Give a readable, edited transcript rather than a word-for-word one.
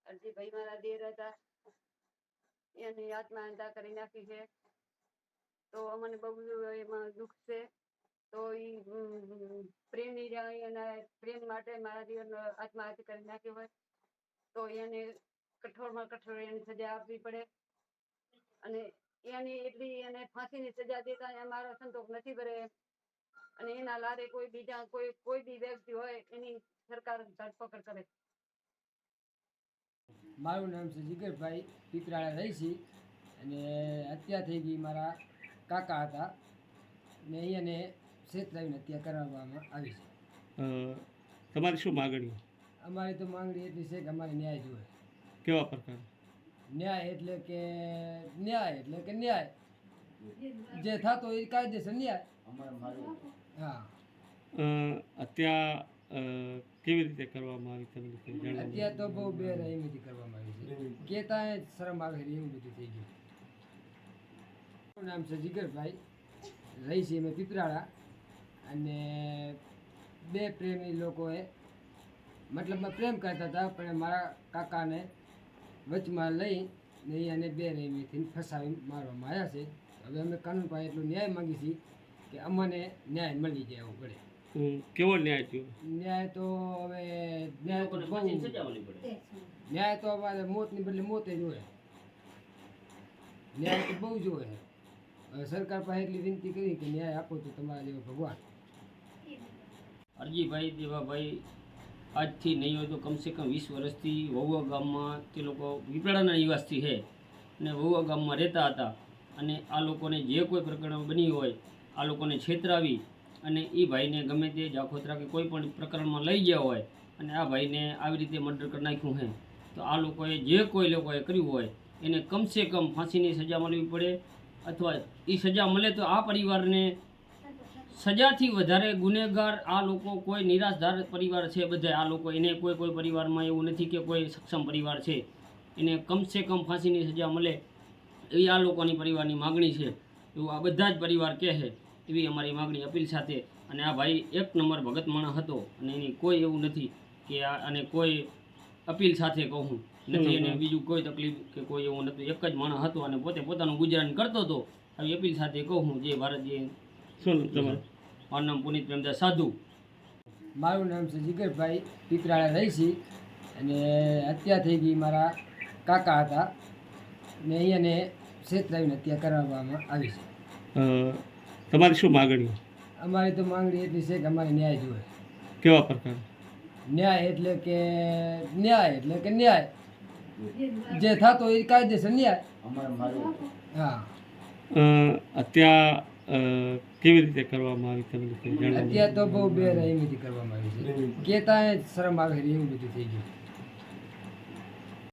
અરજીભાઈ મારા દેર હતા, એની આત્મહત્યા કરી નાખી છે. તો અમને બહુ એમાં દુઃખ છે. તો એ પ્રેમની એના પ્રેમ માટે મારા દેવનો આત્મહત્યા કરી નાખી હોય તો એને કઠોરમાં કઠોર એની સજા આપવી પડે. અને એની એટલી એને ફાંસીની સજા દેતા અમારો સંતોષ નથી ભરે. અને એના લારે કોઈ બીજા કોઈ બી વ્યક્તિ હોય એની સરકાર ધરપકડ કરે. મારું નામ છે જીગરભાઈ, પીપરાળા રહીશી. અને હત્યા થઈ ગઈ, મારા કાકા હતા ને અહીંયાને છેતરાવીને હત્યા કરવામાં આવી છે. તમારી શું માગણી? અમારી તો માંગણી એટલી છે કે અમારે ન્યાય જોઈએ. કેવા પ્રકાર? ન્યાય એટલે કે ન્યાય જે થતો એ કાયદેસર ન્યાય. હા. હત્યા કેવી રીતે કરવામાં આવી તમને જણાવો? હત્યા તો બહુ બેરહેમીથી કરવામાં આવી છે. કહેતા શરમ આવે એવું બધું થઈ ગયું. મારું નામ છે જીગરભાઈ, રહીશી અમે પીપરાળા. અને બે પ્રેમી લોકોએ મતલબમાં પ્રેમ કરતા હતા, પણ મારા કાકાને વચમાં લઈ ને અને બેરહેમીથી ફસાવી મારવામાં આવ્યા છે. હવે અમે કાનૂન પાસે એટલો ન્યાય માંગી છીએ કે અમને ન્યાય મળી જાય એવું પડે. કેવો ન્યાય થયો? ન્યાય તો હવે ન્યાય તો અમારે મોતની બદલે મોતે જ હોય. ન્યાય તો બહુ જ હોય. હવે સરકાર પાસે એટલી વિનંતી કરી કે ન્યાય આપો તો તમારા જેવો ભગવાન. અરજીભાઈ દેવાભાઈ આજથી નહીં હોય તો કમસે કમ 20 વર્ષથી વહુવા ગામમાં તે લોકો પીપળાના નિવાસથી છે અને વહુવા ગામમાં રહેતા હતા. અને આ લોકોને જે કોઈ પ્રકરણ બની હોય આ લોકોને છેતરાવી અને એ ભાઈને ગમે તે જાખોતરા કે કોઈ પણ પ્રકરણમાં લઈ ગયા હોય અને આ ભાઈને આવી રીતે મર્ડર કરી નાખ્યું છે. તો આ લોકોએ જે કોઈ લોકોએ કર્યું હોય એને કમસે કમ ફાંસીની સજા મળવી પડે, અથવા એ સજા મળે તો આ પરિવારને સજાથી વધારે ગુનેગાર આ લોકો કોઈ નિરાશધાર પરિવાર છે બધા. આ લોકો એને કોઈ પરિવારમાં એવું નથી કે કોઈ સક્ષમ પરિવાર છે, એને કમસે કમ ફાંસીની સજા મળે એવી આ લોકોની પરિવારની માગણી છે. એવું આ બધા જ પરિવાર કહે છે એવી અમારી માગણી અપીલ સાથે. અને આ ભાઈ એક નંબર ભગત માણસ હતો અને એની કોઈ એવું નથી કે અને કોઈ અપીલ સાથે કહું નથી એને બીજું કોઈ તકલીફ કે કોઈ એવું નહોતું. એક જ માણસ હતો અને પોતે પોતાનું ગુજરાન કરતો હતો. આવી અપીલ સાથે કહું જે ભારતીય. શું તમારું? મારું નામ પુનિત પ્રેમદાસ સાધુ. મારું નામ છે જીગરભાઈ, પીપરાળા રહીશી. અને હત્યા થઈ ગઈ, મારા કાકા હતા ને અહીંયાને છેતરાવીને હત્યા કરવામાં આવી છે. તમારી શું માગણી? અમારી તો માંગણી એટલી છે કે અમારે ન્યાય જોઈએ. કેવા પ્રકાર? ન્યાય એટલે કે ન્યાય જે થતો એ કાયદેસર ન્યાય. હા. હત્યા કેવી રીતે કરવામાં આવી તમને જણાવો? હત્યા તો બહુ બેરહેમીથી કરવામાં આવી છે. કહેતા શરમ આવે એવું બધું થઈ ગયું.